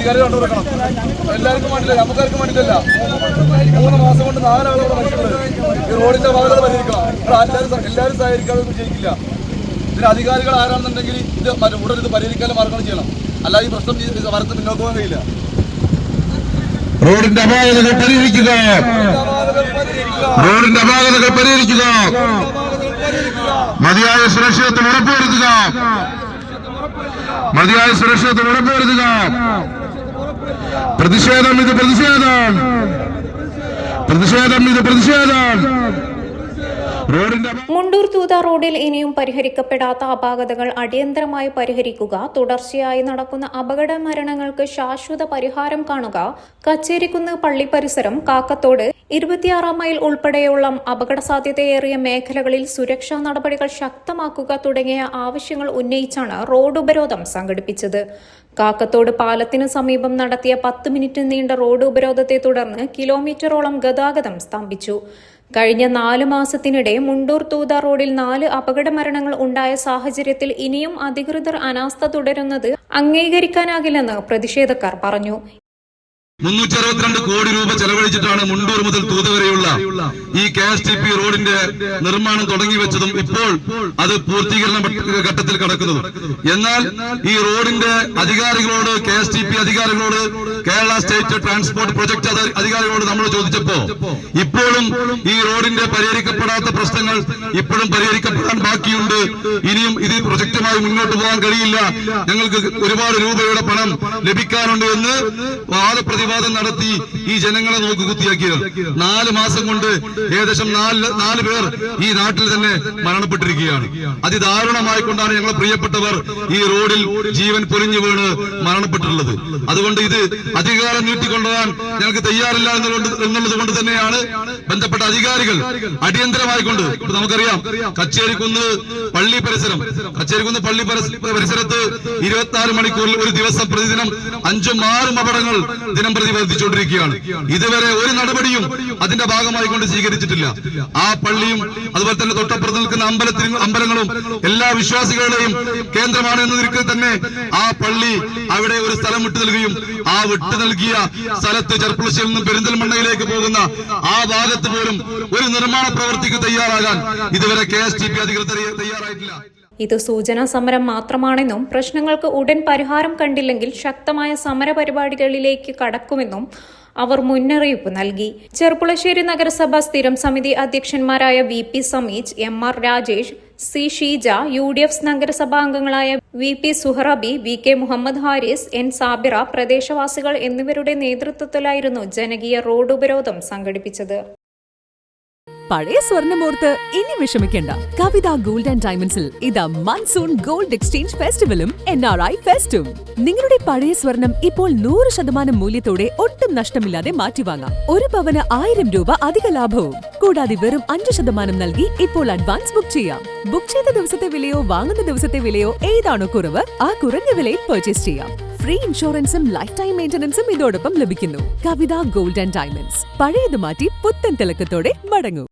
അധികാരികൾ കണ്ടുകൊടുക്കണം. എല്ലാവർക്കും വേണ്ടില്ല, നമുക്കാർക്കും വേണ്ടിയില്ല. 3 മാസം കൊണ്ട് 4 ആളുകൾ മരിച്ചിട്ടുണ്ട്. ഈ റോഡിന്റെ ഭാഗത്ത് പരിഹരിക്കണം. എല്ലാവരും സഹകരിക്കാതെ വിജയിക്കില്ല. ഇതിന് അധികാരികൾ ആരാണെന്നുണ്ടെങ്കിൽ ഇത് ഉടൻ ഇത് പരിഹരിക്കാനുള്ള മാർഗങ്ങൾ ചെയ്യണം. അല്ല ഈ പ്രശ്നം വരത്ത് മുന്നോട്ട് പോകാൻ കഴിയില്ല. റോഡിന്റെ അപാകതകൾ പരിഹരിക്കുക, റോഡിന്റെ അപാകതകൾ പരിഹരിക്കുക, മതിയായ സുരക്ഷിതത്വം ഉറപ്പുവരുത്തുക, മതിയായ സുരക്ഷിതത്വം ഉറപ്പുവരുത്തുക. പ്രതിഷേധം ഇത് പ്രതിഷേധം, പ്രതിഷേധം ഇത് പ്രതിഷേധം. മുണ്ടൂർ തൂത റോഡിൽ ഇനിയും പരിഹരിക്കപ്പെടാത്ത അപാകതകൾ അടിയന്തരമായി പരിഹരിക്കുക, തുടർച്ചയായി നടക്കുന്ന അപകട മരണങ്ങൾക്ക് ശാശ്വത പരിഹാരം കാണുക, കച്ചേരിക്കുന്ന് പള്ളി പരിസരം, കാക്കത്തോട്, 26 മൈൽ ഉൾപ്പെടെയുള്ള അപകട സാധ്യതയേറിയ മേഖലകളിൽ സുരക്ഷാ നടപടികൾ ശക്തമാക്കുക തുടങ്ങിയ ആവശ്യങ്ങൾ ഉന്നയിച്ചാണ് റോഡ് ഉപരോധം സംഘടിപ്പിച്ചത്. കാക്കത്തോട് പാലത്തിന് സമീപം നടത്തിയ 10 മിനിറ്റ് നീണ്ട റോഡ് ഉപരോധത്തെ തുടർന്ന് കിലോമീറ്ററോളം ഗതാഗതം സ്തംഭിച്ചു. കഴിഞ്ഞ 4 മാസത്തിനിടെ മുണ്ടൂർ തൂത റോഡിൽ 4 അപകട മരണങ്ങൾ ഉണ്ടായ സാഹചര്യത്തിൽ ഇനിയും അധികൃതർ അനാസ്ഥ തുടരുന്നത് അംഗീകരിക്കാനാകില്ലെന്ന് പ്രതിഷേധക്കാർ പറഞ്ഞു. 362 കോടി രൂപ ചെലവഴിച്ചിട്ടാണ് മുണ്ടൂർ മുതൽ തൂത വരെയുള്ള ഈ KSTP റോഡിന്റെ നിർമ്മാണം തുടങ്ങിവെച്ചതും ഇപ്പോൾ അത് പൂർത്തീകരണ ഘട്ടത്തിൽ കടക്കുന്നതും. എന്നാൽ ഈ റോഡിന്റെ അധികാരികളോട്, KSTP അധികാരികളോട്, കേരള സ്റ്റേറ്റ് ട്രാൻസ്പോർട്ട് പ്രൊജക്ട് അധികാരികളോട് നമ്മൾ ചോദിച്ചപ്പോ ഇപ്പോഴും ഈ റോഡിന്റെ പരിഹരിക്കപ്പെടാത്ത പ്രശ്നങ്ങൾ ഇപ്പോഴും പരിഹരിക്കപ്പെടാൻ ബാക്കിയുണ്ട്, ഇനിയും ഇത് പ്രൊജക്റ്റുമായി മുന്നോട്ട് പോകാൻ കഴിയില്ല, ഞങ്ങൾക്ക് ഒരുപാട് രൂപയുടെ പണം ലഭിക്കാനുണ്ട് എന്ന് വാദപ്രതിവാദം നടത്തി ഈ ജനങ്ങളെ നോക്കുകുത്തിയാക്കിയത്. 4 മാസം കൊണ്ട് ഏകദേശം 4 പേർ ഈ നാട്ടിൽ തന്നെ മരണപ്പെട്ടിരിക്കുകയാണ്. അതിദാരുണമായിക്കൊണ്ടാണ് ഞങ്ങളെ പ്രിയപ്പെട്ടവർ ഈ റോഡിൽ ജീവൻ പൊലിഞ്ഞു വീണ് മരണപ്പെട്ടിട്ടുള്ളത്. അതുകൊണ്ട് ഇത് അധികാരം നീട്ടിക്കൊണ്ടുപോകാൻ ഞങ്ങൾക്ക് തയ്യാറില്ല എന്നുള്ളത് കൊണ്ട് തന്നെയാണ് ബന്ധപ്പെട്ട അധികാരികൾ അടിയന്തരമായിക്കൊണ്ട്, നമുക്കറിയാം കച്ചേരിക്കുന്ന് പള്ളി പരിസരത്ത് 24 മണിക്കൂറിൽ ഒരു ദിവസം പ്രതിദിനം 5ഉം 6ഉം അപകടങ്ങൾ ദിനം പ്രതി വർദ്ധിച്ചുകൊണ്ടിരിക്കുകയാണ്. ഇതുവരെ ഒരു നടപടിയും അതിന്റെ ഭാഗമായി കൊണ്ട് സ്വീകരിച്ചിട്ടില്ല. ആ പള്ളിയും അതുപോലെ തന്നെ തൊട്ടപ്പുറത്ത് നിൽക്കുന്ന അമ്പലങ്ങളും എല്ലാ വിശ്വാസികളുടെയും കേന്ദ്രമാണ് എന്ന നിലയ്ക്ക് തന്നെ ആ പള്ളി അവിടെ ഒരു സ്ഥലം വിട്ടു നൽകുകയും ആ വിട്ടു നൽകിയ സ്ഥലത്ത് ചെർപ്പുളശ്ശിയിൽ നിന്നും പെരിന്തൽമണ്ണയിലേക്ക് പോകുന്ന ആ ഭാഗത്ത് പോലും ഒരു നിർമ്മാണ പ്രവൃത്തിക്ക് തയ്യാറാകാൻ ഇതുവരെ KSTP അധികൃതർ തയ്യാറായിട്ടില്ല. ഇത് സൂചനാ സമരം മാത്രമാണെന്നും പ്രശ്നങ്ങൾക്ക് ഉടൻ പരിഹാരം കണ്ടില്ലെങ്കിൽ ശക്തമായ സമര പരിപാടികളിലേക്ക് കടക്കുമെന്നും അവർ മുന്നറിയിപ്പ് നൽകി. ചെർപ്പുളശ്ശേരി നഗരസഭ സ്ഥിരം സമിതി അധ്യക്ഷന്മാരായ VP Sameej, MR Rajesh, C Sheeja, UDF നഗരസഭാ അംഗങ്ങളായ VP സുഹറബി, VK Muhammad Haris, N Sabira, പ്രദേശവാസികൾ എന്നിവരുടെ നേതൃത്വത്തിലായിരുന്നു ജനകീയ റോഡ് ഉപരോധം സംഘടിപ്പിച്ചത്. പഴയ സ്വർണ്ണമോർത്ത് ഇനി വിഷമിക്കേണ്ട. കവിത ഗോൾഡ് ആൻഡ് ഡയമണ്ട്സിൽ ഇതാ മൺസൂൺ ഗോൾഡ് എക്സ്ചേഞ്ച് ഫെസ്റ്റിവലും NRI ഫെസ്റ്റും. നിങ്ങളുടെ പഴയ സ്വർണം ഇപ്പോൾ 100% മൂല്യത്തോടെ ഒട്ടും നഷ്ടമില്ലാതെ മാറ്റിവാങ്ങാം. 1 പവന് 1000 രൂപ അധിക ലാഭവും. കൂടാതെ വെറും 5% നൽകി ഇപ്പോൾ അഡ്വാൻസ് ബുക്ക് ചെയ്യാം. ബുക്ക് ചെയ്ത ദിവസത്തെ വിലയോ വാങ്ങുന്ന ദിവസത്തെ വിലയോ ഏതാണോ കുറവ് ആ കുറഞ്ഞ വിലയിൽ പർച്ചേസ് ചെയ്യാം. ഫ്രീ ഇൻഷുറൻസും ലൈഫ് ടൈം മെയിന്റനൻസും ഇതോടൊപ്പം ലഭിക്കുന്നു. കവിത ഗോൾഡ് ആൻഡ് ഡയമണ്ട്സ്. പഴയത് മാറ്റി പുത്തൻ തിളക്കത്തോടെ മടങ്ങൂ.